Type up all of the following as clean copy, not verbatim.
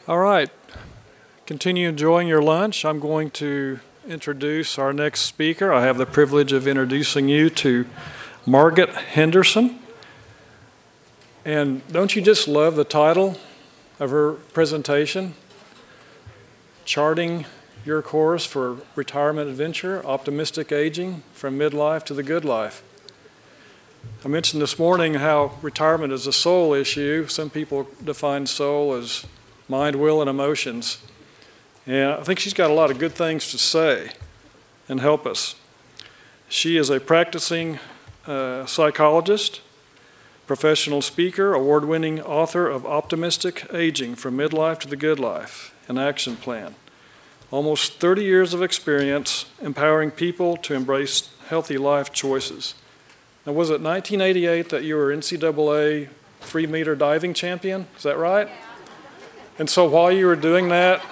All right, continue enjoying your lunch. I'm going to introduce our next speaker. I have the privilege of introducing you to Margot Henderson. And don't you just love the title of her presentation? Charting your course for retirement adventure, optimistic aging from midlife to the good life. I mentioned this morning how retirement is a soul issue. Some people define soul as mind, will, and emotions. And I think she's got a lot of good things to say and help us. She is a practicing psychologist, professional speaker, award-winning author of Optimistic Aging from Midlife to the Good Life, an action plan. Almost 30 years of experience empowering people to embrace healthy life choices. Now, was it 1988 that you were NCAA 3-meter diving champion? Is that right? Yeah. And so while you were doing that,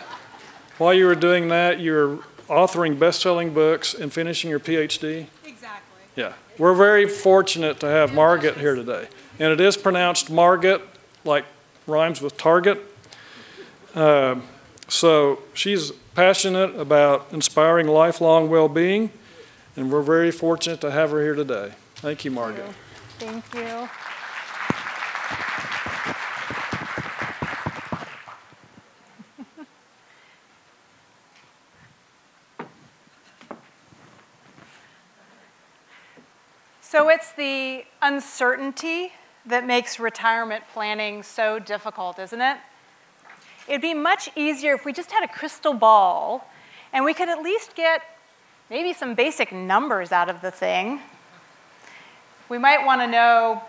you were authoring best-selling books and finishing your PhD? Exactly. Yeah. We're very fortunate to have Margit here today. And it is pronounced Margit, like rhymes with target. So she's passionate about inspiring lifelong well-being, and we're very fortunate to have her here today. Thank you, Margit. Thank you. So it's the uncertainty that makes retirement planning so difficult, isn't it? It'd be much easier if we just had a crystal ball and we could at least get maybe some basic numbers out of the thing. We might want to know,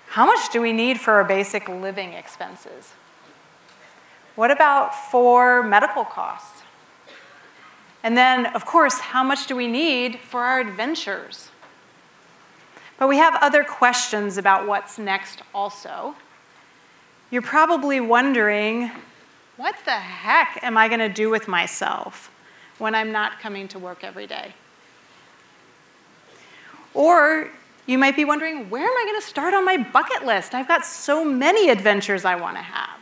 how much do we need for our basic living expenses? What about for medical costs? And then, of course, how much do we need for our adventures? But we have other questions about what's next also. You're probably wondering, what the heck am I going to do with myself when I'm not coming to work every day? Or you might be wondering, where am I going to start on my bucket list? I've got so many adventures I want to have.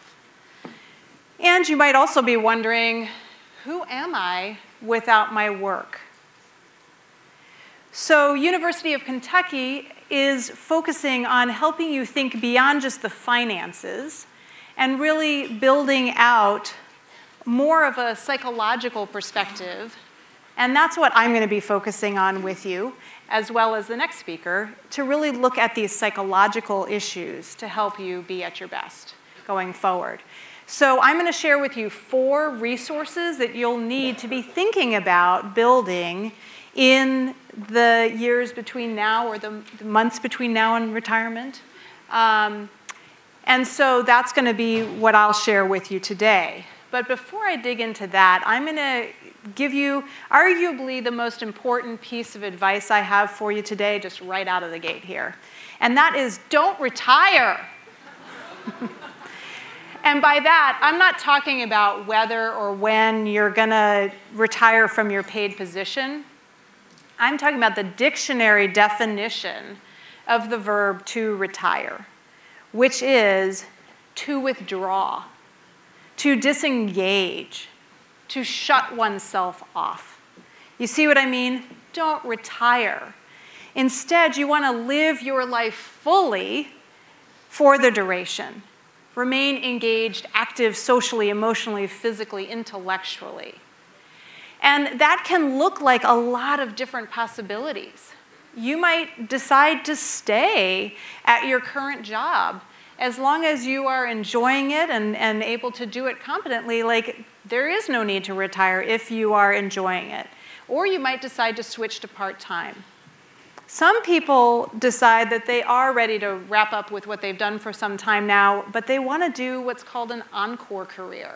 And you might also be wondering, who am I without my work? So University of Kentucky is focusing on helping you think beyond just the finances and really building out more of a psychological perspective. And that's what I'm going to be focusing on with you, as well as the next speaker, to really look at these psychological issues to help you be at your best going forward. So I'm going to share with you 4 resources that you'll need to be thinking about building in the years between now, or the months between now and retirement. And so that's going to be what I'll share with you today. But before I dig into that, I'm going to give you arguably the most important piece of advice I have for you today, just right out of the gate here. And that is, don't retire. And by that, I'm not talking about whether or when you're going to retire from your paid position. I'm talking about the dictionary definition of the verb to retire, which is to withdraw, to disengage, to shut oneself off. You see what I mean? Don't retire. Instead, you want to live your life fully for the duration. Remain engaged, active socially, emotionally, physically, intellectually. And that can look like a lot of different possibilities. You might decide to stay at your current job as long as you are enjoying it and able to do it competently. Like, there is no need to retire if you are enjoying it. Or you might decide to switch to part-time. Some people decide that they are ready to wrap up with what they've done for some time now, but they want to do what's called an Encore Career.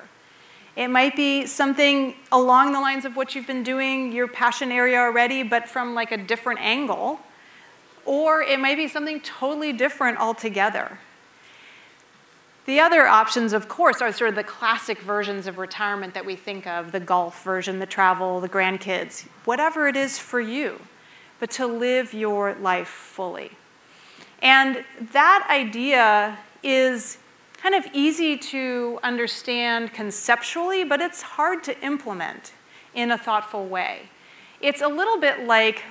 It might be something along the lines of what you've been doing, your passion area already, but from like a different angle. Or it might be something totally different altogether. The other options, of course, are sort of the classic versions of retirement that we think of, the golf version, the travel, the grandkids, whatever it is for you, but to live your life fully. And that idea is kind of easy to understand conceptually, but it's hard to implement in a thoughtful way. It's a little bit like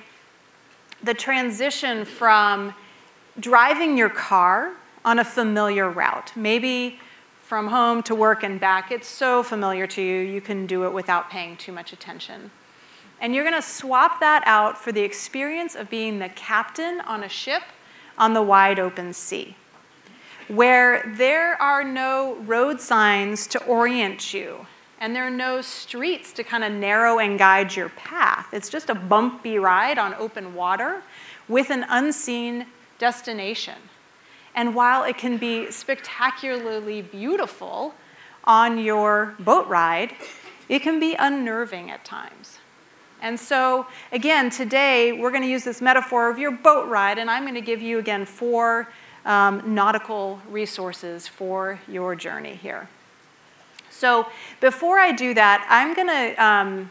the transition from driving your car on a familiar route, maybe from home to work and back. It's so familiar to you, you can do it without paying too much attention. And you're going to swap that out for the experience of being the captain on a ship on the wide open sea, where there are no road signs to orient you, and there are no streets to kind of narrow and guide your path. It's just a bumpy ride on open water with an unseen destination. And while it can be spectacularly beautiful on your boat ride, it can be unnerving at times. And so, again, today we're going to use this metaphor of your boat ride, and I'm going to give you, again, 4 nautical resources for your journey here. So before I do that, I'm going to,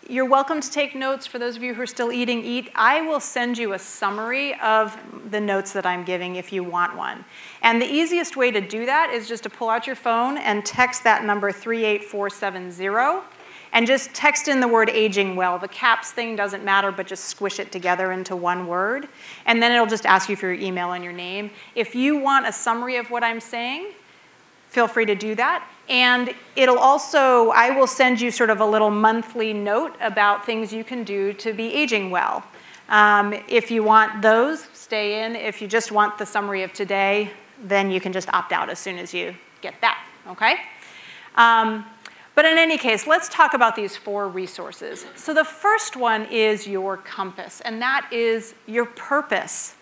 you're welcome to take notes. For those of you who are still eating, eat. I will send you a summary of the notes that I'm giving if you want one. And the easiest way to do that is just to pull out your phone and text that number 38470. And just text in the word aging well. The caps thing doesn't matter, but just squish it together into one word. And then it'll just ask you for your email and your name. If you want a summary of what I'm saying, feel free to do that. And it'll also, I will send you sort of a little monthly note about things you can do to be aging well. If you want those, stay in. If you just want the summary of today, then you can just opt out as soon as you get that, okay? But in any case, let's talk about these 4 resources. So the first one is your compass, and that is your purpose.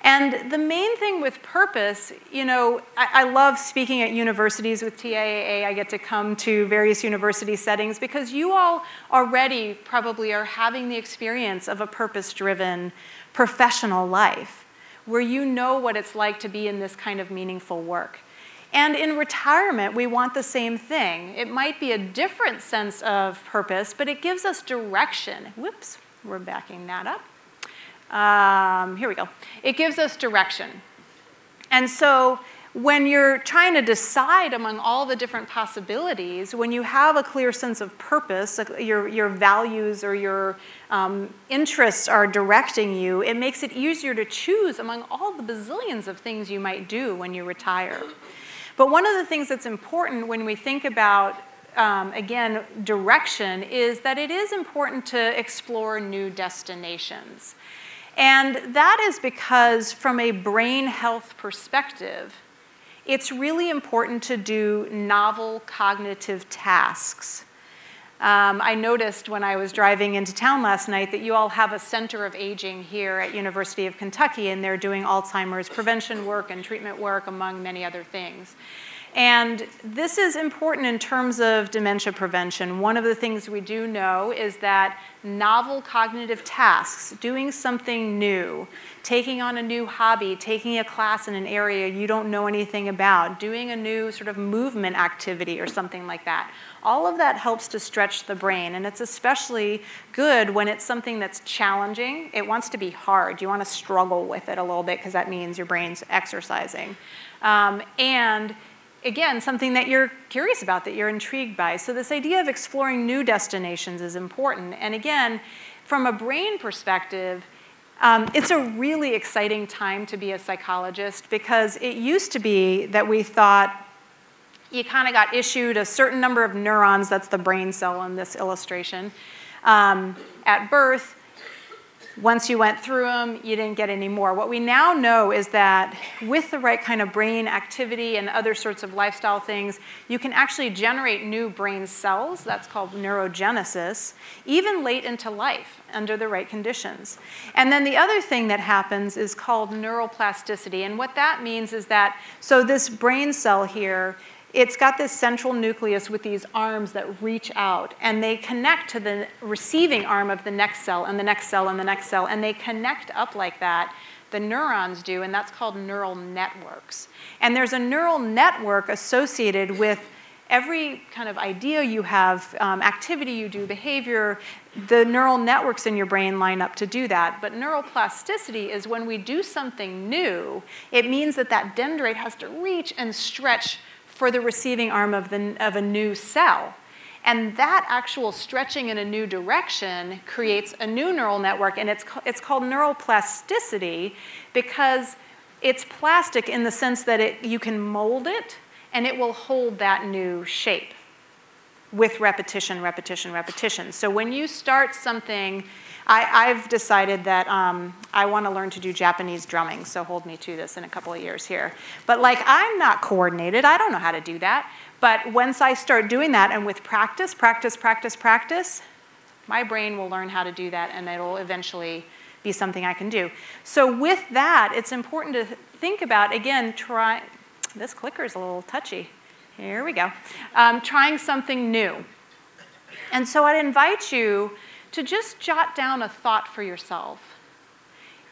And the main thing with purpose, you know, I love speaking at universities with TAAA. I get to come to various university settings because you all already probably are having the experience of a purpose-driven professional life where you know what it's like to be in this kind of meaningful work. And in retirement, we want the same thing. It might be a different sense of purpose, but it gives us direction. Whoops, we're backing that up. Here we go. It gives us direction. And so when you're trying to decide among all the different possibilities, when you have a clear sense of purpose, your values or your interests are directing you, it makes it easier to choose among all the bazillions of things you might do when you retire. But one of the things that's important when we think about, again, direction is that it is important to explore new destinations. And that is because from a brain health perspective, it's really important to do novel cognitive tasks. I noticed when I was driving into town last night that you all have a center of aging here at University of Kentucky, and they're doing Alzheimer's prevention work and treatment work, among many other things. And this is important in terms of dementia prevention. One of the things we do know is that novel cognitive tasks, doing something new, taking on a new hobby, taking a class in an area you don't know anything about, doing a new sort of movement activity or something like that, all of that helps to stretch the brain, and it's especially good when it's something that's challenging. It wants to be hard. You want to struggle with it a little bit because that means your brain's exercising. And again, something that you're curious about, that you're intrigued by. So this idea of exploring new destinations is important. And again, from a brain perspective, it's a really exciting time to be a psychologist because it used to be that we thought you kind of got issued a certain number of neurons, that's the brain cell in this illustration, at birth. Once you went through them, you didn't get any more. What we now know is that with the right kind of brain activity and other sorts of lifestyle things, you can actually generate new brain cells. That's called neurogenesis, even late into life under the right conditions. And then the other thing that happens is called neuroplasticity. And what that means is that, so this brain cell here, it's got this central nucleus with these arms that reach out, and they connect to the receiving arm of the next cell, and the next cell, and the next cell, and they connect up like that. The neurons do, and that's called neural networks. And there's a neural network associated with every kind of idea you have, activity you do, behavior, the neural networks in your brain line up to do that. But neuroplasticity is when we do something new, it means that that dendrite has to reach and stretch for the receiving arm of a new cell. And that actual stretching in a new direction creates a new neural network, and it's called neuroplasticity because it's plastic in the sense that you can mold it, and it will hold that new shape with repetition, repetition, repetition. So when you start something, I've decided that I want to learn to do Japanese drumming, so hold me to this in a couple of years here. But like, I'm not coordinated. I don't know how to do that. But once I start doing that, and with practice, practice, practice, practice, my brain will learn how to do that, and it'll eventually be something I can do. So with that, it's important to think about, again, this clicker is a little touchy. Here we go. Trying something new. And so I'd invite you to just jot down a thought for yourself,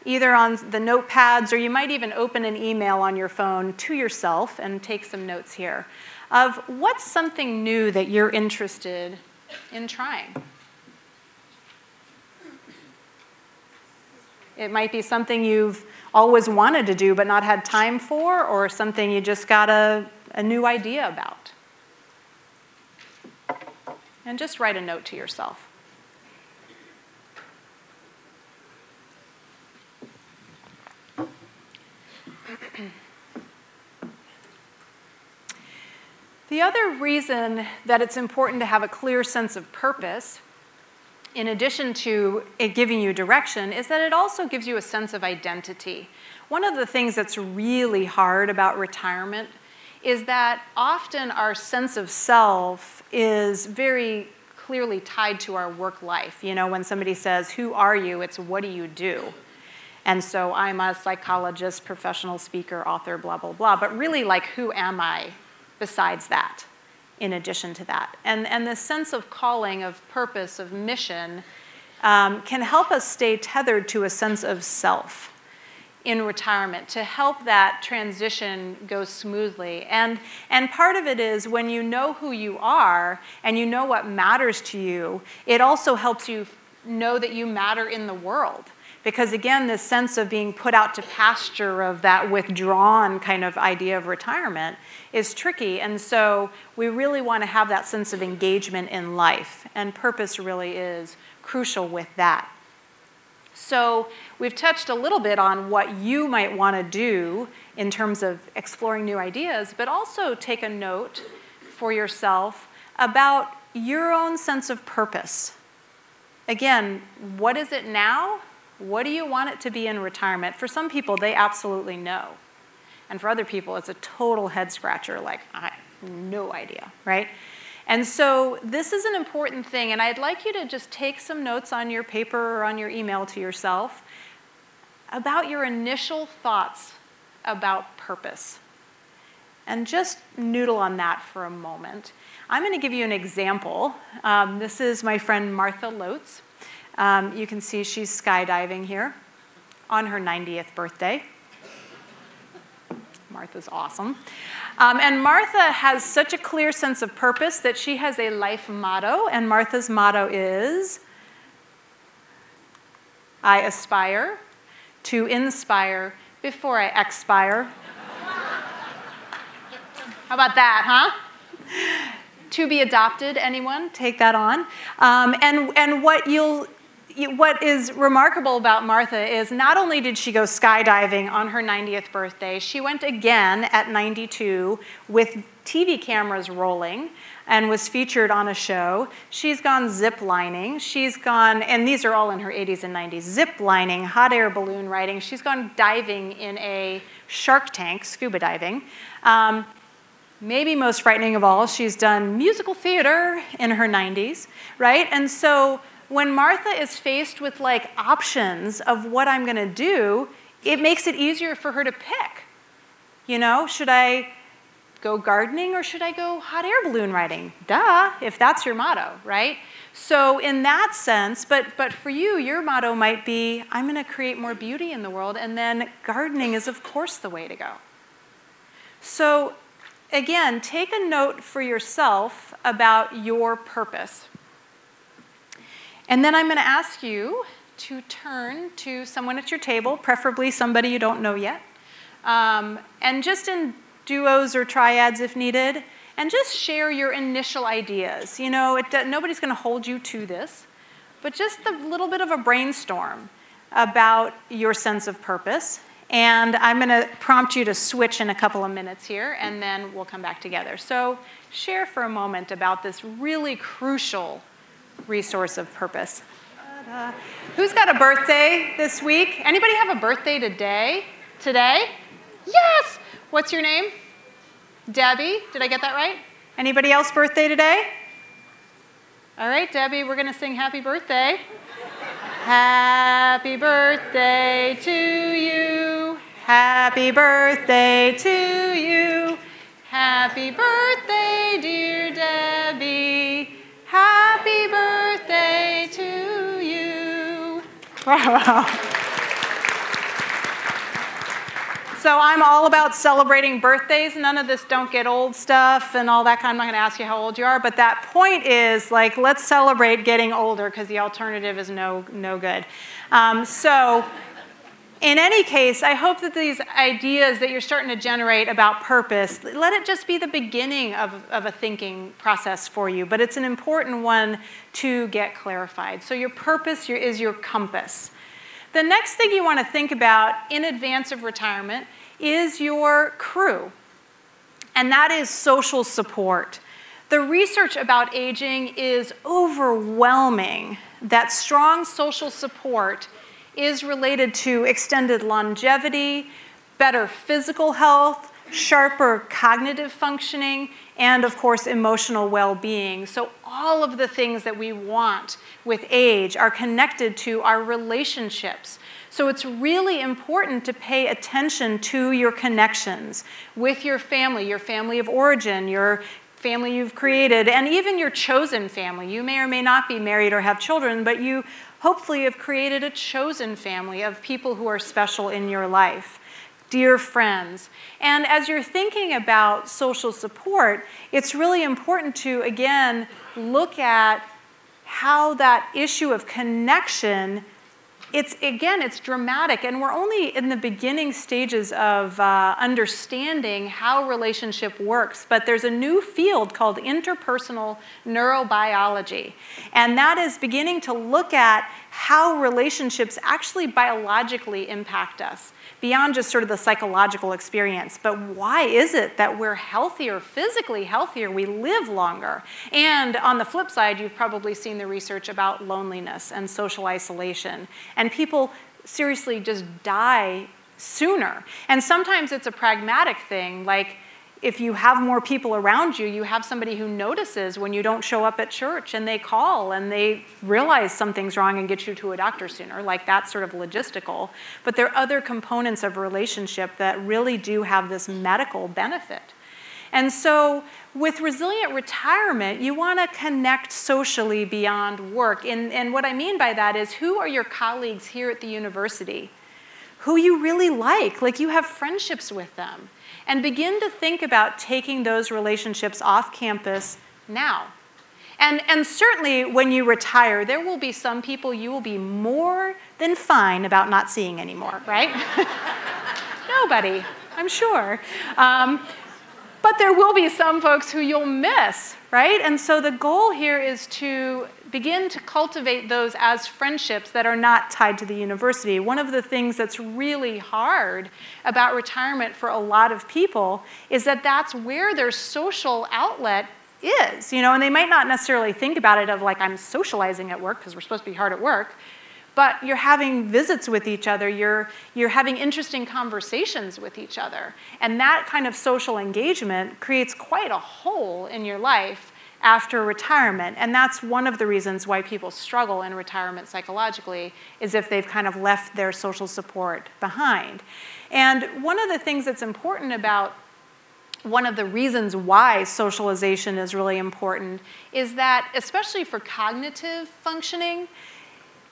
either on the notepads, or you might even open an email on your phone to yourself and take some notes here of what's something new that you're interested in trying. It might be something you've always wanted to do but not had time for, or something you just got a new idea about. And just write a note to yourself. The other reason that it's important to have a clear sense of purpose, in addition to it giving you direction, is that it also gives you a sense of identity. One of the things that's really hard about retirement is that often our sense of self is very clearly tied to our work life. You know, when somebody says, "Who are you?" it's, "What do you do?" And so I'm a psychologist, professional speaker, author, blah, blah, blah. But really, like, who am I besides that, in addition to that? And the sense of calling, of purpose, of mission can help us stay tethered to a sense of self in retirement to help that transition go smoothly. And part of it is when you know who you are and you know what matters to you, it also helps you know that you matter in the world. Because again, this sense of being put out to pasture, of that withdrawn kind of idea of retirement, is tricky. And so we really want to have that sense of engagement in life. And purpose really is crucial with that. So we've touched a little bit on what you might want to do in terms of exploring new ideas, but also take a note for yourself about your own sense of purpose. Again, what is it now? What do you want it to be in retirement? For some people, they absolutely know. And for other people, it's a total head scratcher, like, I have no idea, right? And so this is an important thing, and I'd like you to just take some notes on your paper or on your email to yourself about your initial thoughts about purpose. And just noodle on that for a moment. I'm going to give you an example. This is my friend Martha Lotz. You can see she's skydiving here on her 90th birthday. Martha's awesome. And Martha has such a clear sense of purpose that she has a life motto, and Martha's motto is, "I aspire to inspire before I expire." How about that, huh? To be adopted, anyone? Take that on. And what is remarkable about Martha is not only did she go skydiving on her 90th birthday, she went again at 92 with TV cameras rolling and was featured on a show. She's gone zip lining. She's gone, and these are all in her 80s and 90s, zip lining, hot air balloon riding. She's gone diving in a shark tank, scuba diving. Maybe most frightening of all, she's done musical theater in her 90s, right? And so when Martha is faced with like options of what I'm going to do, it makes it easier for her to pick. You know, should I go gardening or should I go hot air balloon riding? Duh, if that's your motto, right? So in that sense, but for you, your motto might be, I'm going to create more beauty in the world, and then gardening is, of course, the way to go. So again, take a note for yourself about your purpose. And then I'm going to ask you to turn to someone at your table, preferably somebody you don't know yet, and just in duos or triads if needed, and just share your initial ideas. You know, nobody's going to hold you to this, but just a little bit of a brainstorm about your sense of purpose. And I'm going to prompt you to switch in a couple of minutes here, and then we'll come back together. So share for a moment about this really crucial resource of purpose. Who's got a birthday this week? Anybody have a birthday today? Today? Yes! What's your name? Debbie. Did I get that right? Anybody else birthday today? All right, Debbie, we're going to sing happy birthday. Happy birthday to you. Happy birthday to you. Happy birthday, dear Debbie. Happy birthday to you. Bravo. So I'm all about celebrating birthdays. None of this don't get old stuff and all that kind. I'm not going to ask you how old you are, but that point is like, let's celebrate getting older because the alternative is no good. So in any case, I hope that these ideas that you're starting to generate about purpose, let it just be the beginning of a thinking process for you, but it's an important one to get clarified. So your purpose is your compass. The next thing you want to think about in advance of retirement is your crew, and that is social support. The research about aging is overwhelming that strong social support is related to extended longevity, better physical health, sharper cognitive functioning, and of course, emotional well-being. So all of the things that we want with age are connected to our relationships. So it's really important to pay attention to your connections with your family of origin, your family you've created, and even your chosen family. You may or may not be married or have children, but you hopefully have created a chosen family of people who are special in your life. Dear friends. And as you're thinking about social support, it's really important to, again, look at how that issue of connection, it's dramatic, and we're only in the beginning stages of understanding how relationship works, but there's a new field called Interpersonal Neurobiology, and that is beginning to look at how relationships actually biologically impact us, beyond just sort of the psychological experience. But why is it that we're healthier, physically healthier, we live longer? And on the flip side, you've probably seen the research about loneliness and social isolation. And people seriously just die sooner. And sometimes it's a pragmatic thing, like if you have more people around you, you have somebody who notices when you don't show up at church, and they call and they realize something's wrong and get you to a doctor sooner, like that's sort of logistical. But there are other components of a relationship that really do have this medical benefit. And so with resilient retirement, you want to connect socially beyond work. And what I mean by that is, who are your colleagues here at the university who you really like you have friendships with them? And begin to think about taking those relationships off campus now. And certainly when you retire, there will be some people you will be more than fine about not seeing anymore, right? Nobody, I'm sure. But there will be some folks who you'll miss, right? And so the goal here is to begin to cultivate those as friendships that are not tied to the university. One of the things that's really hard about retirement for a lot of people is that that's where their social outlet is, and they might not necessarily think about it of like, I'm socializing at work because we're supposed to be hard at work, but you're having visits with each other, you're having interesting conversations with each other. And that kind of social engagement creates quite a hole in your life after retirement. And that's one of the reasons why people struggle in retirement psychologically, is if they've kind of left their social support behind. And one of the things that's important about one of the reasons why socialization is really important is that, especially for cognitive functioning,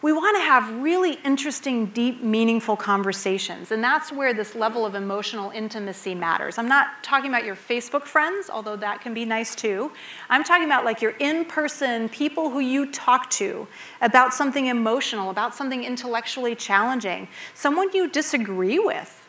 we want to have really interesting, deep, meaningful conversations. And that's where this level of emotional intimacy matters. I'm not talking about your Facebook friends, although that can be nice too. I'm talking about like your in-person people who you talk to about something emotional, about something intellectually challenging, someone you disagree with.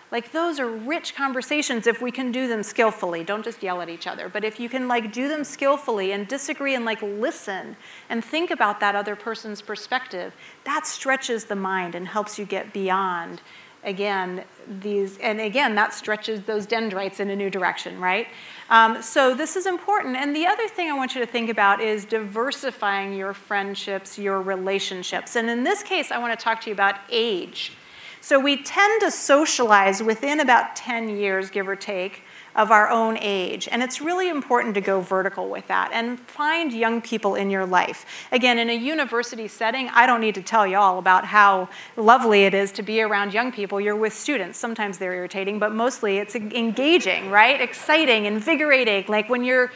Like, those are rich conversations if we can do them skillfully. Don't just yell at each other. But if you can, like, do them skillfully and disagree and, like, listen and think about that other person's perspective, that stretches the mind and helps you get beyond, again, that stretches those dendrites in a new direction, right? So this is important. And the other thing I want you to think about is diversifying your friendships, your relationships. And in this case, I want to talk to you about age. So we tend to socialize within about 10 years, give or take, of our own age. And it's really important to go vertical with that and find young people in your life. Again, in a university setting, I don't need to tell you all about how lovely it is to be around young people. You're with students. Sometimes they're irritating, but mostly it's engaging, right? Exciting, invigorating. Like when you're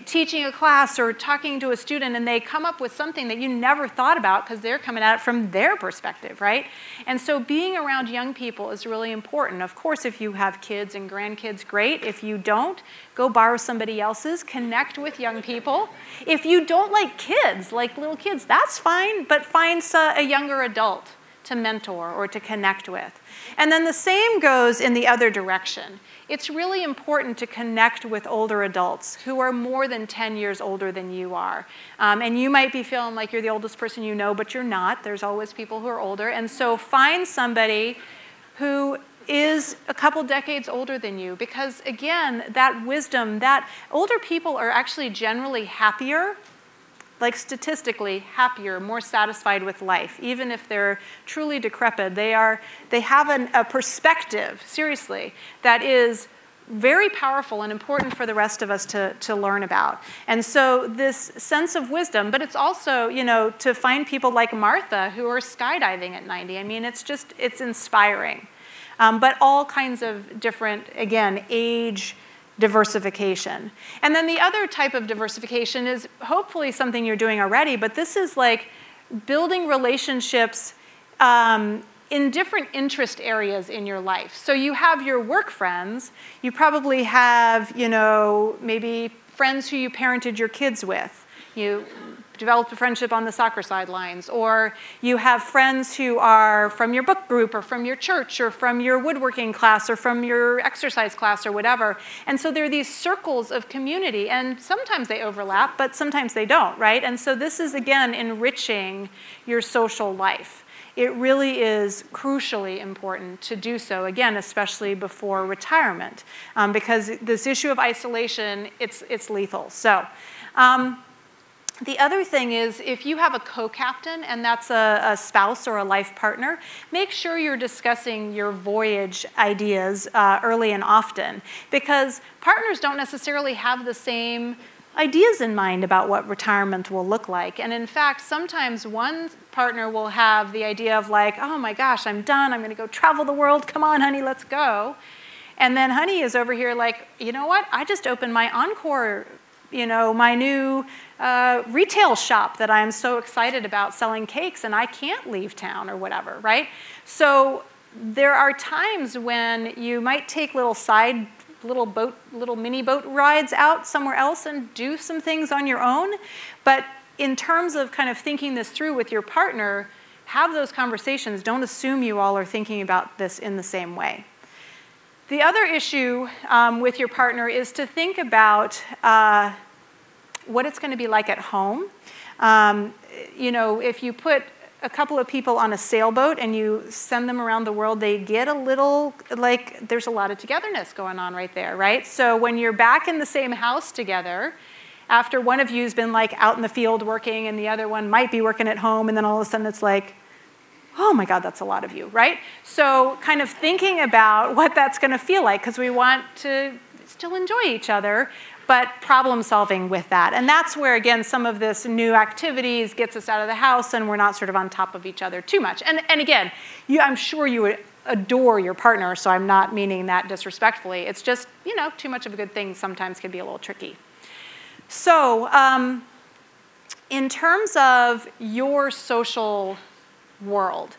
teaching a class or talking to a student and they come up with something that you never thought about because they're coming at it from their perspective, right? And so being around young people is really important. Of course, if you have kids and grandkids, great. If you don't, go borrow somebody else's, connect with young people. If you don't like kids, like little kids, that's fine, but find a younger adult to mentor or to connect with. And then the same goes in the other direction. It's really important to connect with older adults who are more than 10 years older than you are. And you might be feeling like you're the oldest person you know, but you're not. There's always people who are older. And so find somebody who is a couple decades older than you, because again, that wisdom, that older people are actually generally happier, like statistically happier, more satisfied with life. Even if they're truly decrepit, they have a perspective, seriously, that is very powerful and important for the rest of us to learn about. And so this sense of wisdom, but it's also, to find people like Martha who are skydiving at 90. I mean, it's inspiring. But all kinds of different, again, age diversification. And then the other type of diversification is hopefully something you're doing already, but this is like building relationships in different interest areas in your life. So you have your work friends, you probably have, maybe friends who you parented your kids with. You developed a friendship on the soccer sidelines, or you have friends who are from your book group or from your church or from your woodworking class or from your exercise class or whatever. And so there are these circles of community, and sometimes they overlap, but sometimes they don't, right? And so this is, again, enriching your social life. It really is crucially important to do so, again, especially before retirement, because this issue of isolation, it's lethal. So. The other thing is, if you have a co-captain, and that's a spouse or a life partner, make sure you're discussing your voyage ideas early and often, because partners don't necessarily have the same ideas in mind about what retirement will look like. And in fact, sometimes one partner will have the idea of like, oh my gosh, I'm done, I'm going to go travel the world, come on, honey, let's go. And then honey is over here like, you know what, I just opened my Encore, my new retail shop that I'm so excited about selling cakes, and I can't leave town or whatever, right? So there are times when you might take little mini boat rides out somewhere else and do some things on your own. But in terms of kind of thinking this through with your partner, have those conversations. Don't assume you all are thinking about this in the same way. The other issue with your partner is to think about what it's going to be like at home. If you put a couple of people on a sailboat and you send them around the world, they get a little, like, there's a lot of togetherness going on right there, right? So when you're back in the same house together, after one of you's been like out in the field working and the other one might be working at home, and then all of a sudden it's like, oh my God, that's a lot of you, right? So kind of thinking about what that's going to feel like, because we want to still enjoy each other, but problem solving with that. And that's where, again, some of this new activities gets us out of the house and we're not sort of on top of each other too much. And again, I'm sure you would adore your partner, so I'm not meaning that disrespectfully. It's just, too much of a good thing sometimes can be a little tricky. So in terms of your social world.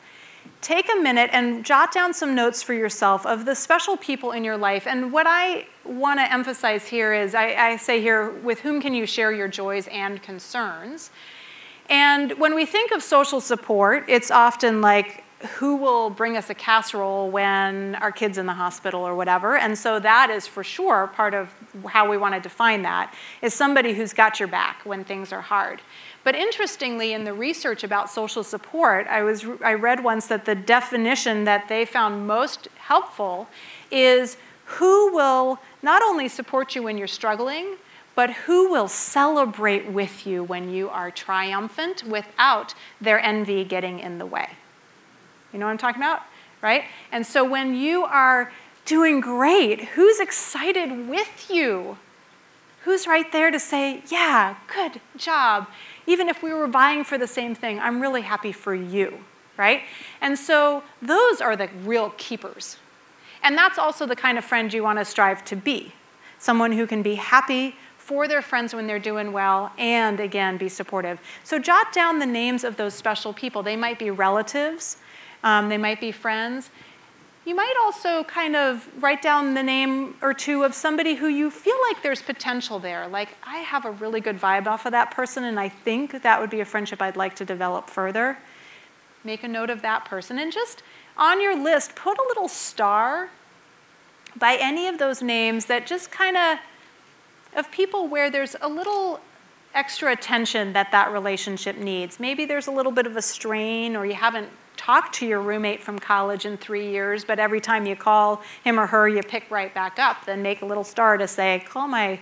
Take a minute and jot down some notes for yourself of the special people in your life. And what I want to emphasize here is, I say here, with whom can you share your joys and concerns? And when we think of social support, it's often like, who will bring us a casserole when our kid's in the hospital or whatever. And so that is for sure part of how we want to define that, is somebody who's got your back when things are hard. But interestingly, in the research about social support, I read once that the definition that they found most helpful is who will not only support you when you're struggling, but who will celebrate with you when you are triumphant without their envy getting in the way. You know what I'm talking about, right? And so when you are doing great, who's excited with you? Who's right there to say, yeah, good job. Even if we were vying for the same thing, I'm really happy for you, right? And so those are the real keepers. And that's also the kind of friend you want to strive to be. Someone who can be happy for their friends when they're doing well and, again, be supportive. So jot down the names of those special people. They might be relatives. They might be friends. You might also kind of write down the name or two of somebody who you feel like there's potential there. Like, I have a really good vibe off of that person, and I think that would be a friendship I'd like to develop further. Make a note of that person. And just on your list, put a little star by any of those names that just kind of people where there's a little extra attention that relationship needs. Maybe there's a little bit of a strain, or you haven't talked to your roommate from college in 3 years, but every time you call him or her, you pick right back up. Then make a little star to say, call my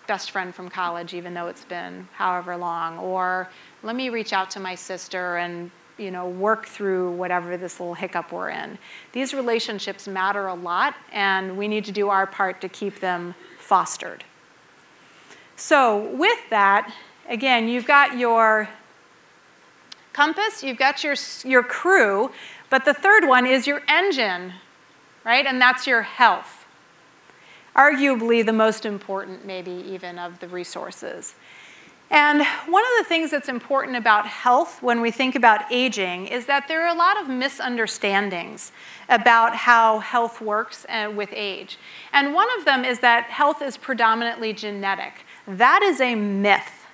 best friend from college, even though it's been however long. Or let me reach out to my sister and work through whatever this little hiccup we're in. These relationships matter a lot, and we need to do our part to keep them fostered. So with that, again, you've got your compass, you've got your crew, but the third one is your engine, right? And that's your health. Arguably the most important, maybe even, of the resources. And one of the things that's important about health when we think about aging is that there are a lot of misunderstandings about how health works with age. And one of them is that health is predominantly genetic. That is a myth.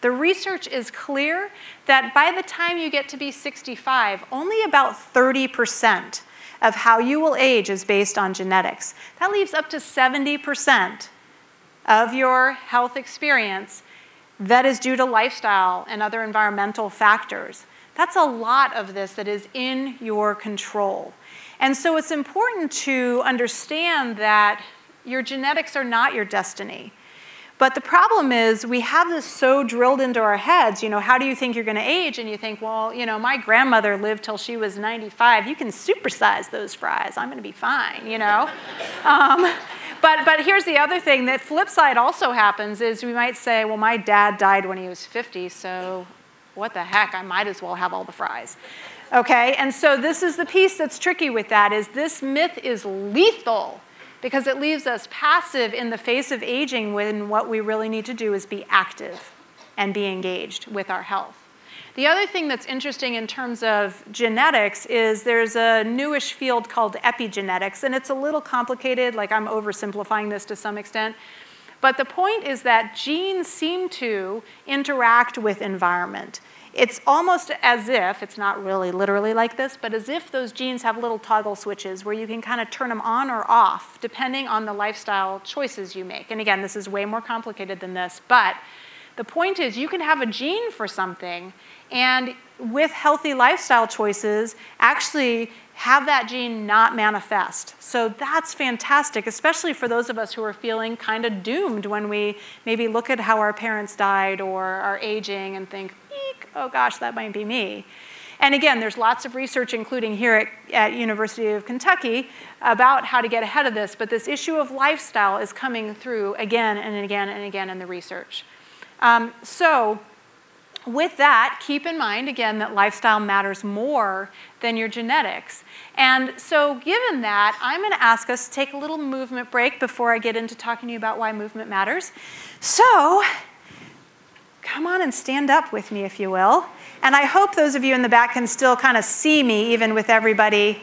The research is clear that by the time you get to be 65, only about 30% of how you will age is based on genetics. That leaves up to 70% of your health experience that is due to lifestyle and other environmental factors. That's a lot of this that is in your control. And so it's important to understand that your genetics are not your destiny. But the problem is we have this so drilled into our heads, how do you think you're going to age? And you think, well, my grandmother lived till she was 95. You can supersize those fries. I'm going to be fine, But here's the other thing. The flip side also happens is we might say, well, my dad died when he was 50, so what the heck? I might as well have all the fries. Okay? And so this is the piece that's tricky with that, is this myth is lethal, because it leaves us passive in the face of aging when what we really need to do is be active and be engaged with our health. The other thing that's interesting in terms of genetics is there's a newish field called epigenetics, and it's a little complicated, like I'm oversimplifying this to some extent. But the point is that genes seem to interact with environment. It's almost as if, it's not really literally like this, but as if those genes have little toggle switches where you can kind of turn them on or off depending on the lifestyle choices you make. And again, this is way more complicated than this, but the point is you can have a gene for something and with healthy lifestyle choices actually have that gene not manifest. So that's fantastic, especially for those of us who are feeling kind of doomed when we maybe look at how our parents died or are aging and think, eek, oh gosh, that might be me. And again, there's lots of research, including here at University of Kentucky, about how to get ahead of this, but this issue of lifestyle is coming through again and again and again in the research. So with that, keep in mind, again, that lifestyle matters more than your genetics. And so given that, I'm going to ask us to take a little movement break before I get into talking to you about why movement matters. So come on and stand up with me, if you will. And I hope those of you in the back can still kind of see me, even with everybody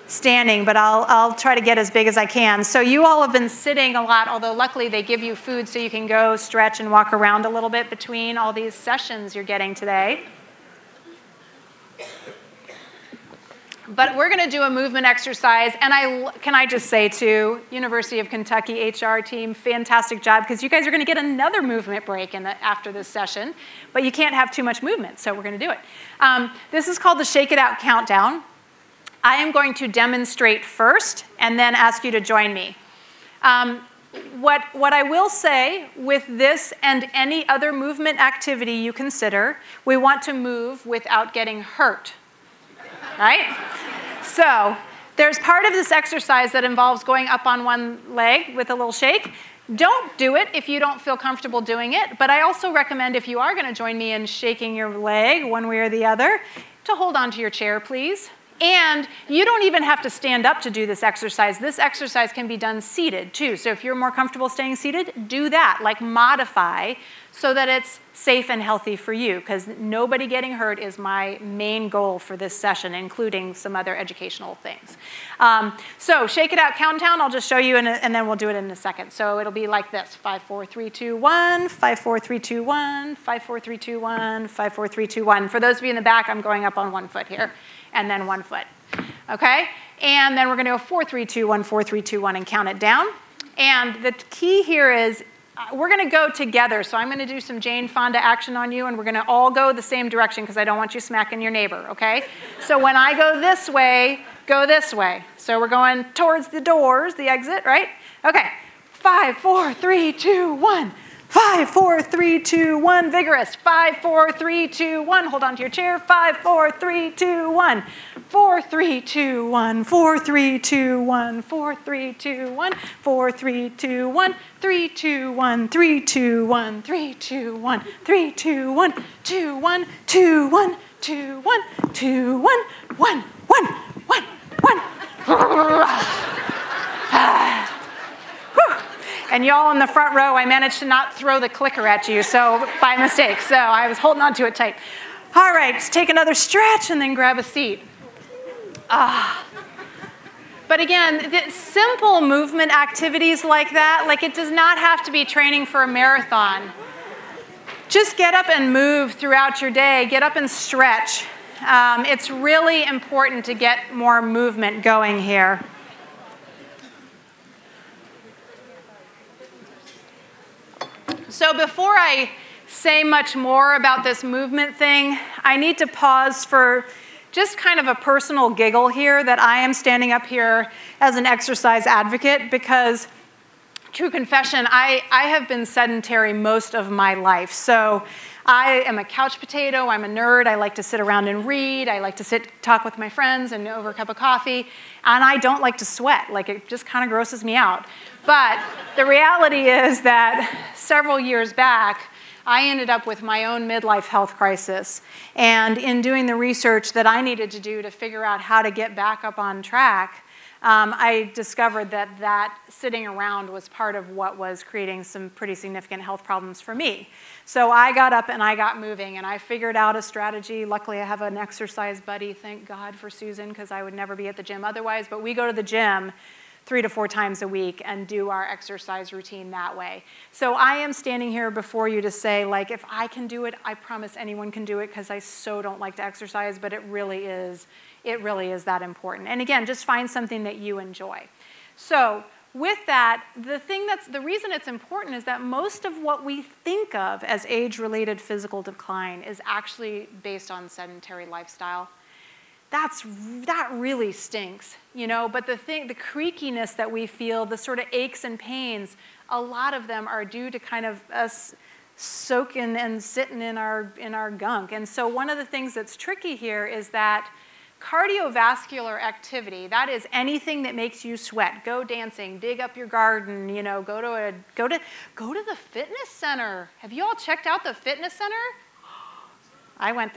standing, but I'll try to get as big as I can. So you all have been sitting a lot, although luckily they give you food so you can go stretch and walk around a little bit between all these sessions you're getting today. But we're going to do a movement exercise, and can I just say to University of Kentucky HR team, fantastic job, because you guys are going to get another movement break after this session, but you can't have too much movement, so we're going to do it. This is called the Shake It Out Countdown. I am going to demonstrate first, and then ask you to join me. What I will say with this and any other movement activity you consider, we want to move without getting hurt. Right? So there's part of this exercise that involves going up on one leg with a little shake. Don't do it if you don't feel comfortable doing it, but I also recommend if you are going to join me in shaking your leg one way or the other, to hold on to your chair, please. And you don't even have to stand up to do this exercise. This exercise can be done seated, too. So if you're more comfortable staying seated, do that. Like modify so that it's safe and healthy for you, because nobody getting hurt is my main goal for this session, including some other educational things. So Shake It Out Countdown, I'll just show you, and then we'll do it in a second. So it'll be like this: 5, 4, 3, 2, 1, 5, 4, 3, 2, 1, 5, 4, 3, 2, 1, 5, 4, 3, 2, 1. For those of you in the back, I'm going up on one foot here, and then 1 foot. Okay? And then we're going to go 4, 3, 2, 1, 4, 3, 2, 1, and count it down. And the key here is we're going to go together. So I'm going to do some Jane Fonda action on you, and we're going to all go the same direction because I don't want you smacking your neighbor, okay? So when I go this way, go this way. So we're going towards the doors, the exit, right? Okay. 5, 4, 3, 2, 1. 5, 4, 3, 2, 1. Vigorous. 5, 4, 3, 2, 1. Hold on to your chair. 5, 4, 3, 2, 1. 4, 3, 2, 1. 4, 3, 2, 1. 4, 3, 2, 1. 4, 3, 2, 1. 3, 2, 1. 3, 2, 1. 3, 2, 1. 3, 2, 1. 2, 1. 2, 1. 2, 1. 2, 1. 1, 1, 1, 1. And y'all in the front row, I managed to not throw the clicker at you, so by mistake. So I was holding on to it tight. All right, let's take another stretch and then grab a seat. But again, simple movement activities like that, like it does not have to be training for a marathon. Just get up and move throughout your day. Get up and stretch. It's really important to get more movement going here. So before I say much more about this movement thing, I need to pause for just kind of a personal giggle here that I am standing up here as an exercise advocate because, true confession, I have been sedentary most of my life. So I am a couch potato, I'm a nerd, I like to sit around and read, I like to talk with my friends and over a cup of coffee, and I don't like to sweat, like it just kind of grosses me out. But the reality is that several years back, I ended up with my own midlife health crisis. And in doing the research that I needed to do to figure out how to get back up on track, I discovered that sitting around was part of what was creating some pretty significant health problems for me. So I got up and I got moving, and I figured out a strategy. Luckily, I have an exercise buddy. Thank God for Susan, because I would never be at the gym otherwise. But we go to the gym 3 to 4 times a week and do our exercise routine that way. So I am standing here before you to say, like, if I can do it, I promise anyone can do it, because I so don't like to exercise, but it really is that important. And again, just find something that you enjoy. So with that, the reason it's important is that most of what we think of as age-related physical decline is actually based on sedentary lifestyle. That really stinks, you know, but the creakiness that we feel, the sort of aches and pains, a lot of them are due to kind of us soaking and sitting in our gunk. And so one of the things that's tricky here is that cardiovascular activity, that is anything that makes you sweat. Go dancing, dig up your garden, you know, go to the fitness center. Have you all checked out the fitness center? I went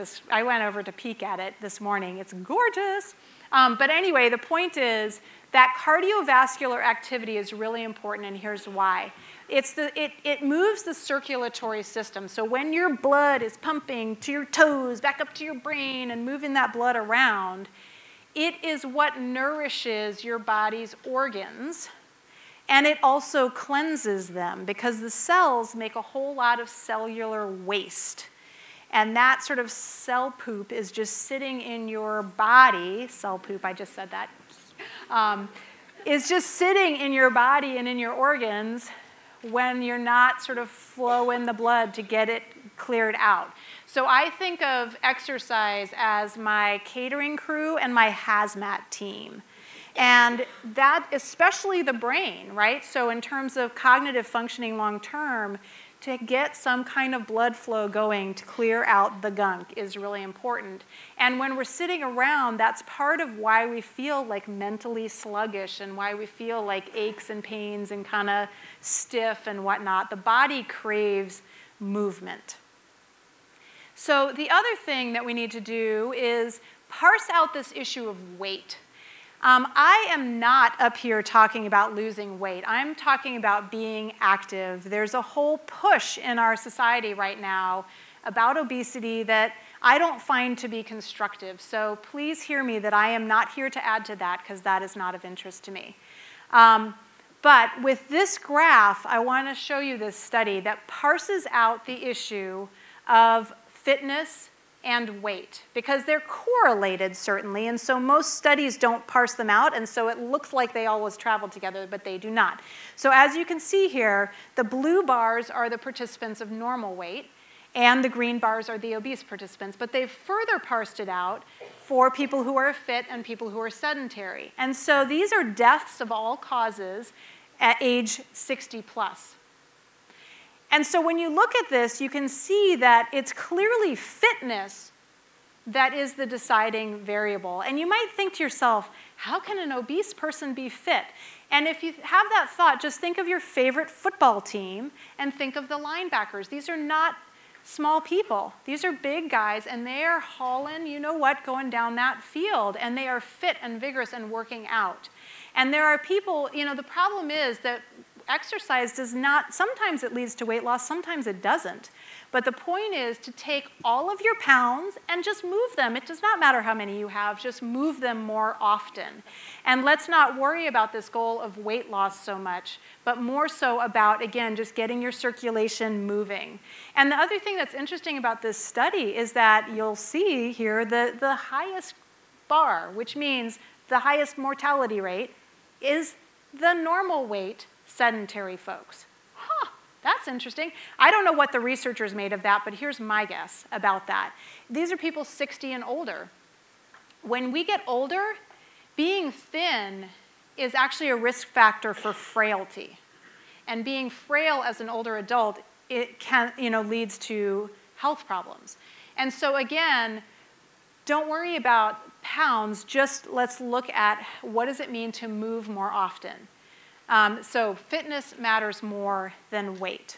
over to peek at it this morning. It's gorgeous. But anyway, the point is that cardiovascular activity is really important, and here's why. It moves the circulatory system. So when your blood is pumping to your toes, back up to your brain, and moving that blood around, it is what nourishes your body's organs, and it also cleanses them because the cells make a whole lot of cellular waste. And that sort of cell poop is just sitting in your body. Cell poop, I just said that. Is just sitting in your body and in your organs when you're not sort of flowing the blood to get it cleared out. So I think of exercise as my catering crew and my hazmat team. And that, especially the brain, right? So in terms of cognitive functioning long term, to get some kind of blood flow going to clear out the gunk is really important. And when we're sitting around, that's part of why we feel like mentally sluggish and why we feel like aches and pains and kind of stiff and whatnot. The body craves movement. So the other thing that we need to do is parse out this issue of weight. I am not up here talking about losing weight. I'm talking about being active. There's a whole push in our society right now about obesity that I don't find to be constructive. So please hear me that I am not here to add to that because that is not of interest to me. But with this graph, I want to show you this study that parses out the issue of fitness and weight, because they're correlated, certainly, and so most studies don't parse them out, and so it looks like they always travel together, but they do not. So as you can see here, the blue bars are the participants of normal weight, and the green bars are the obese participants, but they've further parsed it out for people who are fit and people who are sedentary. And so these are deaths of all causes at age 60 plus. And so when you look at this, you can see that it's clearly fitness that is the deciding variable. And you might think to yourself, how can an obese person be fit? And if you have that thought, just think of your favorite football team and think of the linebackers. These are not small people. These are big guys, and they are hauling, you know what, going down that field. And they are fit and vigorous and working out. And there are people, you know, the problem is that exercise does not, sometimes it leads to weight loss, sometimes it doesn't. But the point is to take all of your pounds and just move them. It does not matter how many you have, just move them more often. And let's not worry about this goal of weight loss so much, but more so about, again, just getting your circulation moving. And the other thing that's interesting about this study is that you'll see here the highest bar, which means the highest mortality rate, is the normal weight sedentary folks. Huh, that's interesting. I don't know what the researchers made of that, but here's my guess about that. These are people 60 and older. When we get older, being thin is actually a risk factor for frailty. And being frail as an older adult, it can, leads to health problems. And so again, don't worry about pounds, just let's look at what does it mean to move more often. So fitness matters more than weight.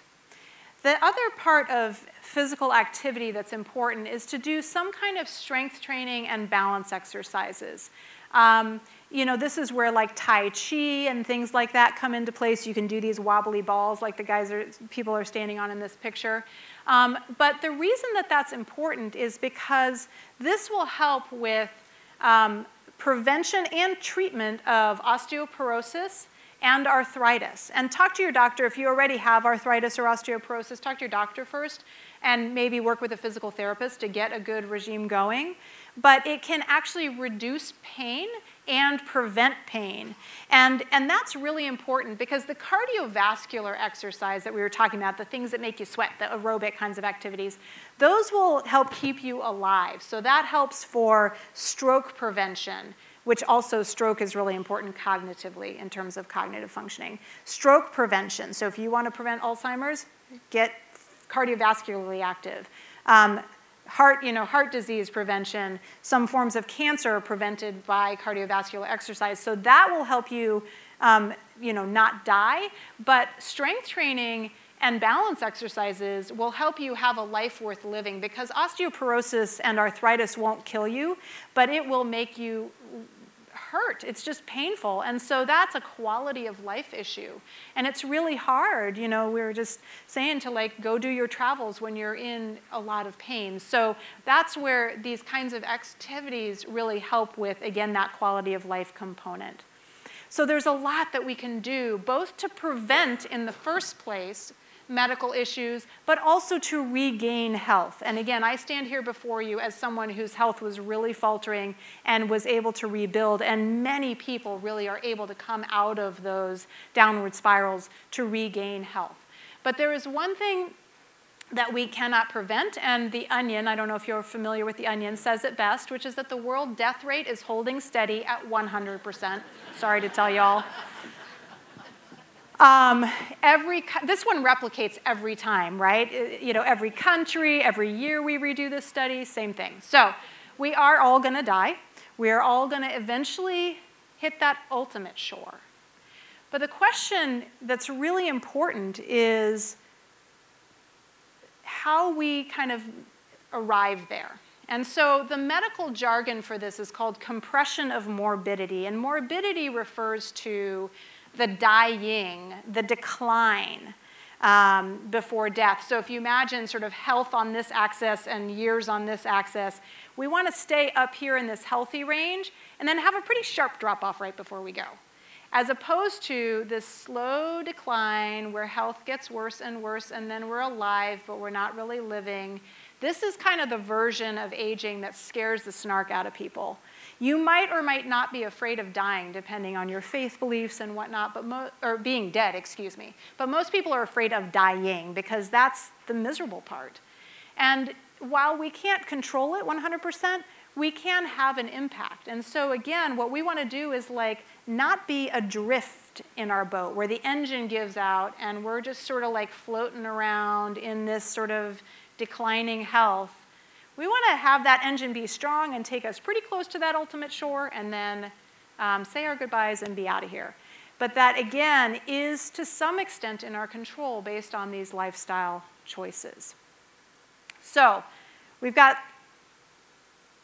The other part of physical activity that's important is to do some kind of strength training and balance exercises. This is where like Tai Chi and things like that come into place. You can do these wobbly balls like people are standing on in this picture. But the reason that that's important is because this will help with prevention and treatment of osteoporosis and arthritis. And talk to your doctor if you already have arthritis or osteoporosis. Talk to your doctor first and maybe work with a physical therapist to get a good regime going. But it can actually reduce pain and prevent pain. And that's really important because the cardiovascular exercise that we were talking about, the things that make you sweat, the aerobic kinds of activities, those will help keep you alive. So that helps for stroke prevention, which also stroke is really important cognitively in terms of cognitive functioning. Stroke prevention, so if you want to prevent Alzheimer's, get cardiovascularly active. Heart disease prevention, some forms of cancer are prevented by cardiovascular exercise. So that will help you, not die, but strength training and balance exercises will help you have a life worth living because osteoporosis and arthritis won't kill you, but it will make you hurt. It's just painful. And so that's a quality of life issue. And it's really hard. You know, we were just saying to like go do your travels when you're in a lot of pain. So that's where these kinds of activities really help with, again, that quality of life component. So there's a lot that we can do, both to prevent in the first place medical issues, but also to regain health. And again, I stand here before you as someone whose health was really faltering and was able to rebuild, and many people really are able to come out of those downward spirals to regain health. But there is one thing that we cannot prevent, and the Onion, I don't know if you're familiar with the Onion, says it best, which is that the world death rate is holding steady at 100%. Sorry to tell y'all. This one replicates every time, right? You know, every country, every year we redo this study, same thing. So we are all going to die. We are all going to eventually hit that ultimate shore. But the question that's really important is how we kind of arrive there. And so the medical jargon for this is called compression of morbidity. And morbidity refers to the dying, the decline before death. So if you imagine sort of health on this axis and years on this axis, we want to stay up here in this healthy range and then have a pretty sharp drop-off right before we go, as opposed to this slow decline where health gets worse and worse and then we're alive but we're not really living. This is kind of the version of aging that scares the snark out of people. You might or might not be afraid of dying, depending on your faith beliefs and whatnot, or being dead, excuse me. But most people are afraid of dying because that's the miserable part. And while we can't control it 100%, we can have an impact. And so again, what we want to do is like not be adrift in our boat where the engine gives out and we're just sort of like floating around in this sort of declining health. We want to have that engine be strong and take us pretty close to that ultimate shore and then say our goodbyes and be out of here. But that, again, is to some extent in our control based on these lifestyle choices. So we've got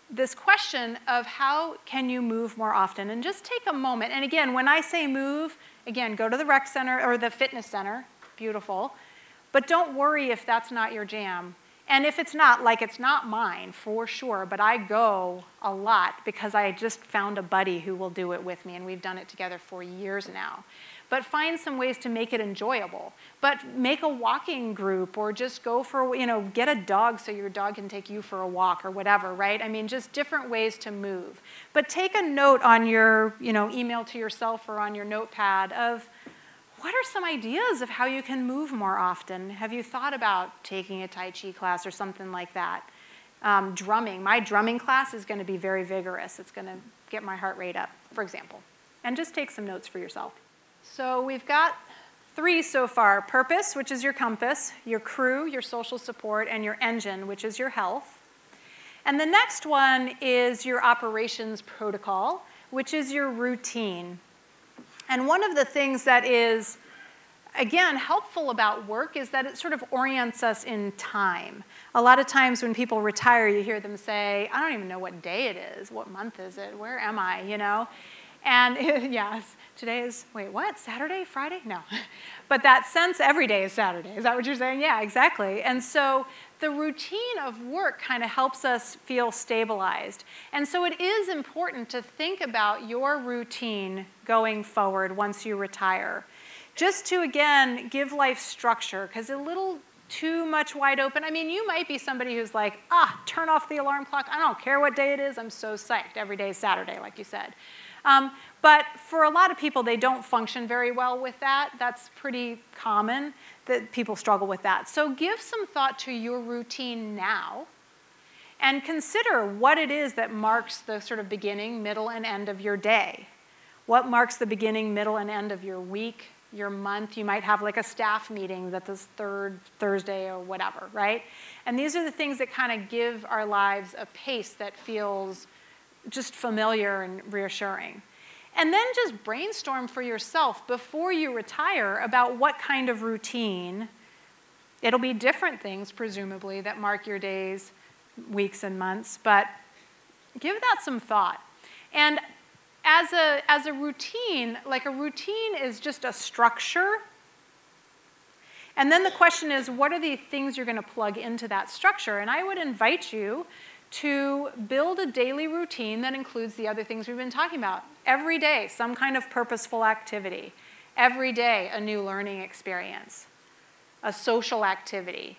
this question of how can you move more often? And just take a moment. And again, when I say move, again, go to the rec center or the fitness center. Beautiful. But don't worry if that's not your jam. And if it's not, like it's not mine for sure, but I go a lot because I just found a buddy who will do it with me, and we've done it together for years now. But find some ways to make it enjoyable. But make a walking group or just go for, you know, get a dog so your dog can take you for a walk or whatever, right? I mean, just different ways to move. But take a note on your, you know, email to yourself or on your notepad of, what are some ideas of how you can move more often? Have you thought about taking a Tai Chi class or something like that? Drumming. My drumming class is going to be very vigorous. It's going to get my heart rate up, for example. And just take some notes for yourself. So we've got 3 so far. Purpose, which is your compass, your crew, your social support, and your engine, which is your health. And the next one is your operations protocol, which is your routine. And one of the things that is, again, helpful about work is that it sort of orients us in time. A lot of times when people retire, you hear them say, I don't even know what day it is. What month is it? Where am I, you know? And yes, today is, wait, what? Saturday? Friday? No. But that sense every day is Saturday. Is that what you're saying? Yeah, exactly. And so the routine of work kind of helps us feel stabilized. And so it is important to think about your routine going forward once you retire. Just to, again, give life structure, because a little too much wide open. I mean, you might be somebody who's like, turn off the alarm clock. I don't care what day it is. I'm so psyched. Every day is Saturday, like you said. But for a lot of people, they don't function very well with that. That's pretty common that people struggle with that. So give some thought to your routine now and consider what it is that marks the sort of beginning, middle, and end of your day. What marks the beginning, middle, and end of your week, your month? You might have like a staff meeting that's the 3rd Thursday or whatever, right? And these are the things that kind of give our lives a pace that feels just familiar and reassuring. And then just brainstorm for yourself before you retire about what kind of routine. It'll be different things, presumably, that mark your days, weeks, and months, but give that some thought. And as a routine, like a routine is just a structure. And then the question is, what are the things you're going to plug into that structure? And I would invite you to build a daily routine that includes the other things we've been talking about. Every day, some kind of purposeful activity. Every day, a new learning experience, a social activity,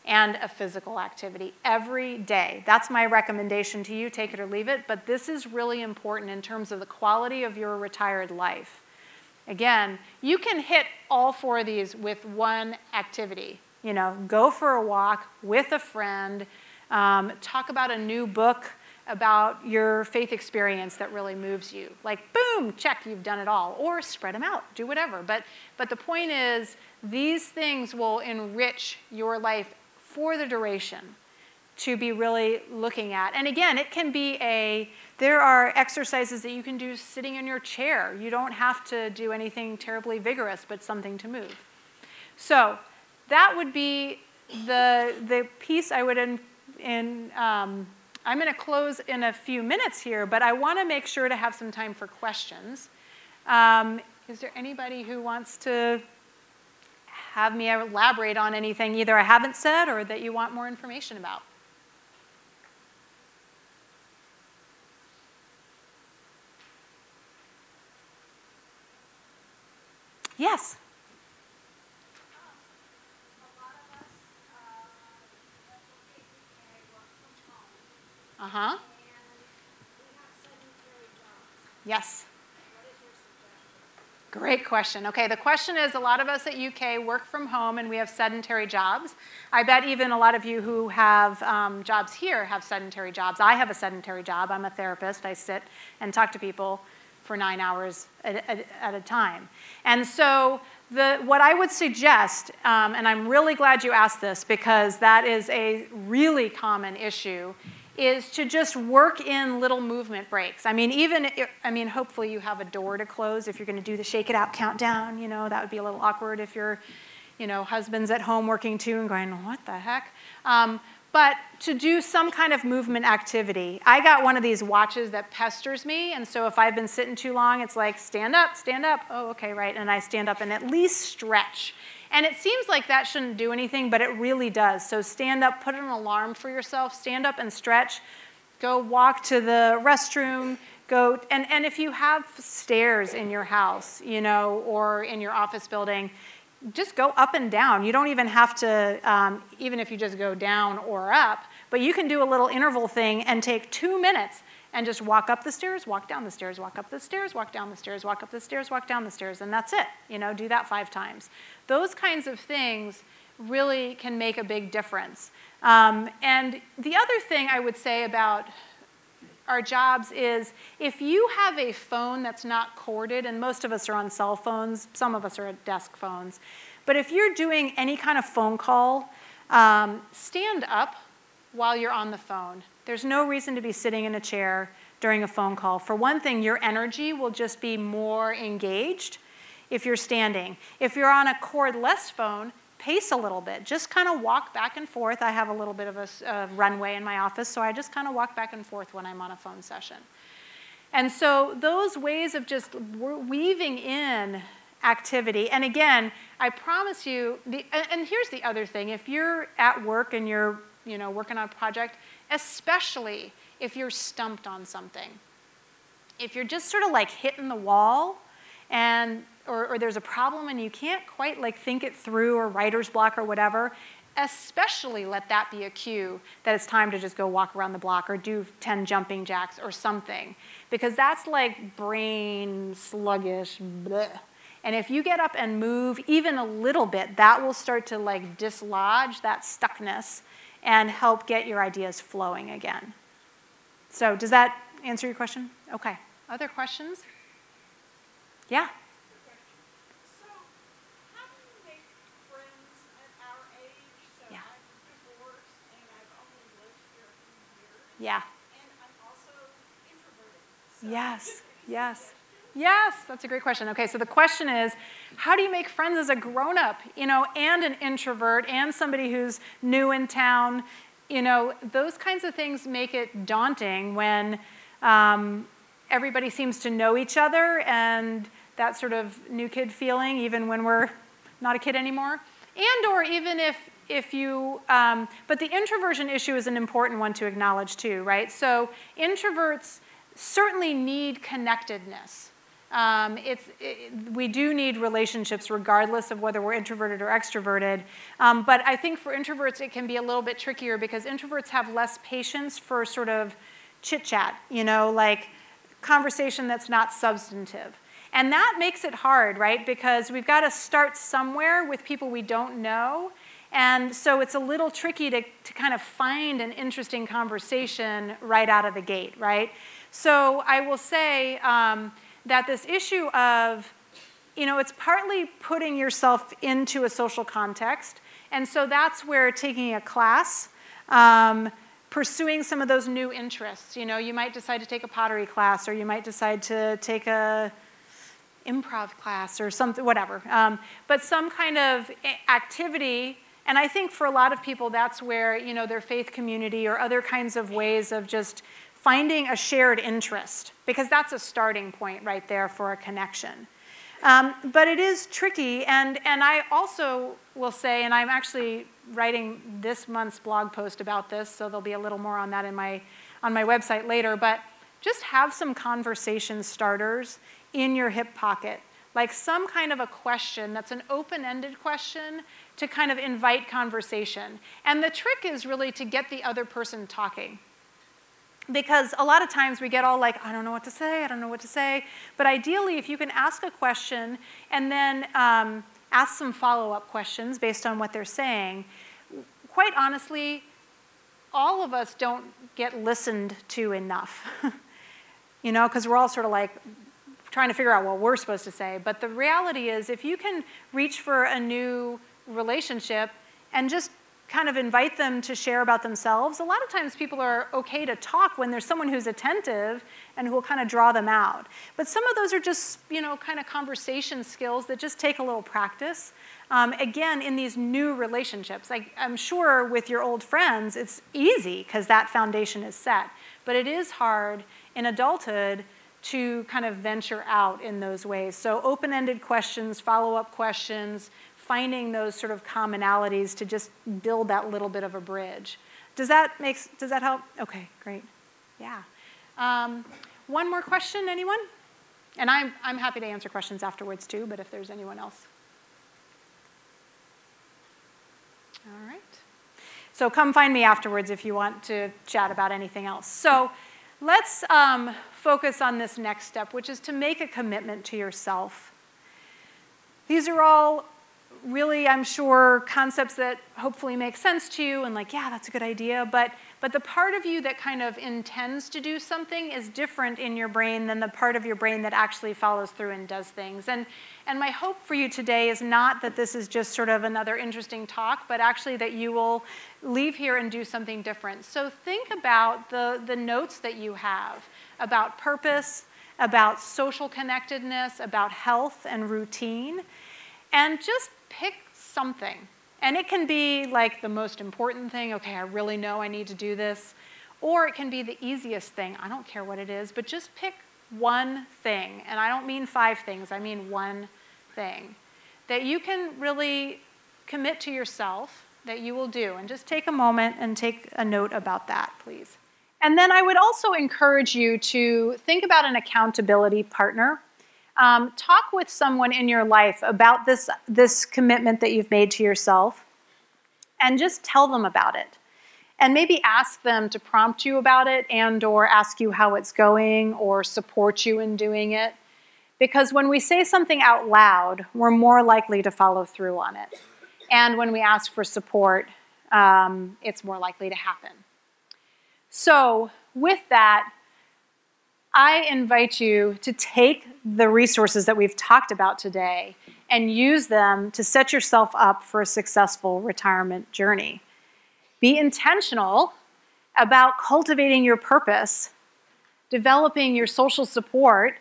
and a physical activity. Every day. That's my recommendation to you. Take it or leave it. But this is really important in terms of the quality of your retired life. Again, you can hit all 4 of these with one activity. You know, go for a walk with a friend, talk about a new book about your faith experience that really moves you. Like, boom, check, you've done it all. Or spread them out, do whatever. But the point is, these things will enrich your life for the duration to be really looking at. And again, it can be there are exercises that you can do sitting in your chair. You don't have to do anything terribly vigorous, but something to move. So that would be the piece I would I'm going to close in a few minutes here, but I want to make sure to have some time for questions. Is there anybody who wants to have me elaborate on anything either I haven't said or that you want more information about? Yes? Uh-huh. Yes. Great question. Okay, the question is, a lot of us at UK work from home and we have sedentary jobs. I bet even a lot of you who have jobs here have sedentary jobs. I have a sedentary job. I'm a therapist. I sit and talk to people for 9 hours at a time. And so what I would suggest, and I'm really glad you asked this because that is a really common issue, is to just work in little movement breaks. I mean, hopefully you have a door to close if you're going to do the shake it out countdown. You know, that would be a little awkward if your, husband's at home working too and going, what the heck? But to do some kind of movement activity. I got one of these watches that pesters me, and so if I've been sitting too long, it's like, stand up, stand up. Oh, okay, right, and I stand up and at least stretch. And it seems like that shouldn't do anything, but it really does. So stand up, put an alarm for yourself, stand up and stretch. Go walk to the restroom. Go, and if you have stairs in your house, or in your office building, just go up and down. You don't even have to, even if you just go down or up, but you can do a little interval thing and take 2 minutes and just walk up the stairs, walk down the stairs, walk up the stairs, walk down the stairs, walk up the stairs, walk down the stairs, and that's it. Do that 5 times. Those kinds of things really can make a big difference. And the other thing I would say about our jobs is if you have a phone that's not corded, and most of us are on cell phones, some of us are at desk phones, but if you're doing any kind of phone call, stand up while you're on the phone. There's no reason to be sitting in a chair during a phone call. For one thing, your energy will just be more engaged if you're standing. If you're on a cordless phone, pace a little bit. Just kind of walk back and forth. I have a little bit of a runway in my office, so I just kind of walk back and forth when I'm on a phone session. And so those ways of just weaving in activity, and again, I promise you, and here's the other thing, if you're at work and you're working on a project, especially if you're stumped on something, if you're just sort of like hitting the wall and or there's a problem and you can't quite like think it through, or writer's block or whatever, especially let that be a cue that it's time to just go walk around the block or do 10 jumping jacks or something, because that's like brain sluggish, bleh. And if you get up and move even a little bit, that will start to like dislodge that stuckness and help get your ideas flowing again. So does that answer your question? Okay. Other questions? Yeah? So how do you make friends at our age? So Yeah. I'm divorced and I've only lived here a few years. Yeah. And I'm also introverted. So Yes. Yes. Yes, that's a great question. Okay, so the question is, how do you make friends as a grown-up, and an introvert, and somebody who's new in town? Those kinds of things make it daunting when, everybody seems to know each other, and that sort of new kid feeling, even when we're not a kid anymore. And or even if you, but the introversion issue is an important one to acknowledge too, right? So introverts certainly need connectedness. We do need relationships regardless of whether we're introverted or extroverted. But I think for introverts it can be a little bit trickier because introverts have less patience for sort of chit-chat, you know, like conversation that's not substantive. And that makes it hard, right? Because we've got to start somewhere with people we don't know. And so it's a little tricky to kind of find an interesting conversation right out of the gate, right? So I will say that this issue of, you know, it's partly putting yourself into a social context. And so that's where taking a class, pursuing some of those new interests. You know, you might decide to take a pottery class, or you might decide to take a improv class or something, whatever. But some kind of activity, and I think for a lot of people that's where, you know, their faith community or other kinds of ways of just finding a shared interest, because that's a starting point right there for a connection. But it is tricky, and I also will say, and I'm actually writing this month's blog post about this, so there'll be a little more on that on my website later, but just have some conversation starters in your hip pocket, like some kind of a question that's an open-ended question to kind of invite conversation. And the trick is really to get the other person talking. Because a lot of times we get all like, I don't know what to say, I don't know what to say. But ideally, if you can ask a question and then ask some follow-up questions based on what they're saying, quite honestly, all of us don't get listened to enough. You know, because we're all sort of like trying to figure out what we're supposed to say. But the reality is, if you can reach for a new relationship and just kind of invite them to share about themselves, a lot of times people are okay to talk when there's someone who's attentive and who will kind of draw them out. But some of those are just, you know, kind of conversation skills that just take a little practice. Again, in these new relationships, like I'm sure with your old friends, it's easy because that foundation is set. But it is hard in adulthood to kind of venture out in those ways. So open-ended questions, follow-up questions, finding those sort of commonalities to just build that little bit of a bridge. Does that help? Okay, great. Yeah. One more question, anyone? And I'm happy to answer questions afterwards too, but if there's anyone else. All right. So come find me afterwards if you want to chat about anything else. So let's focus on this next step, which is to make a commitment to yourself. These are all really, I'm sure, concepts that hopefully make sense to you and like, yeah, that's a good idea. But the part of you that kind of intends to do something is different in your brain than the part of your brain that actually follows through and does things. And my hope for you today is not that this is just sort of another interesting talk, but actually that you will leave here and do something different. So think about the notes that you have about purpose, about social connectedness, about health and routine, and just pick something. And it can be like the most important thing, okay, I really know I need to do this. Or it can be the easiest thing, I don't care what it is, but just pick one thing. And I don't mean 5 things, I mean one thing that you can really commit to yourself that you will do. And just take a moment and take a note about that, please. And then I would also encourage you to think about an accountability partner. Talk with someone in your life about this commitment that you've made to yourself and just tell them about it. And maybe ask them to prompt you about it and or ask you how it's going or support you in doing it. Because when we say something out loud, we're more likely to follow through on it. And when we ask for support, it's more likely to happen. So with that, I invite you to take the resources that we've talked about today and use them to set yourself up for a successful retirement journey. Be intentional about cultivating your purpose, developing your social support,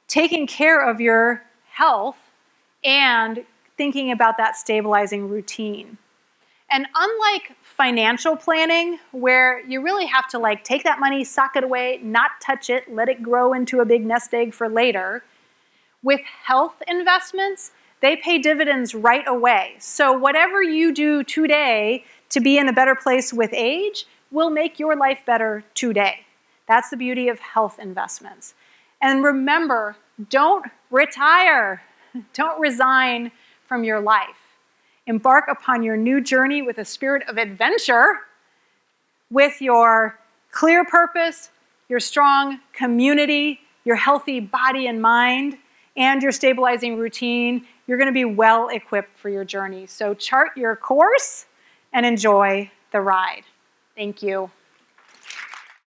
taking care of your health, and thinking about that stabilizing routine. And unlike financial planning, where you really have to like take that money, sock it away, not touch it, let it grow into a big nest egg for later, with health investments, they pay dividends right away. So whatever you do today to be in a better place with age will make your life better today. That's the beauty of health investments. And remember, don't retire. Don't resign from your life. Embark upon your new journey with a spirit of adventure, with your clear purpose, your strong community, your healthy body and mind, and your stabilizing routine. You're going to be well equipped for your journey. So chart your course and enjoy the ride. Thank you.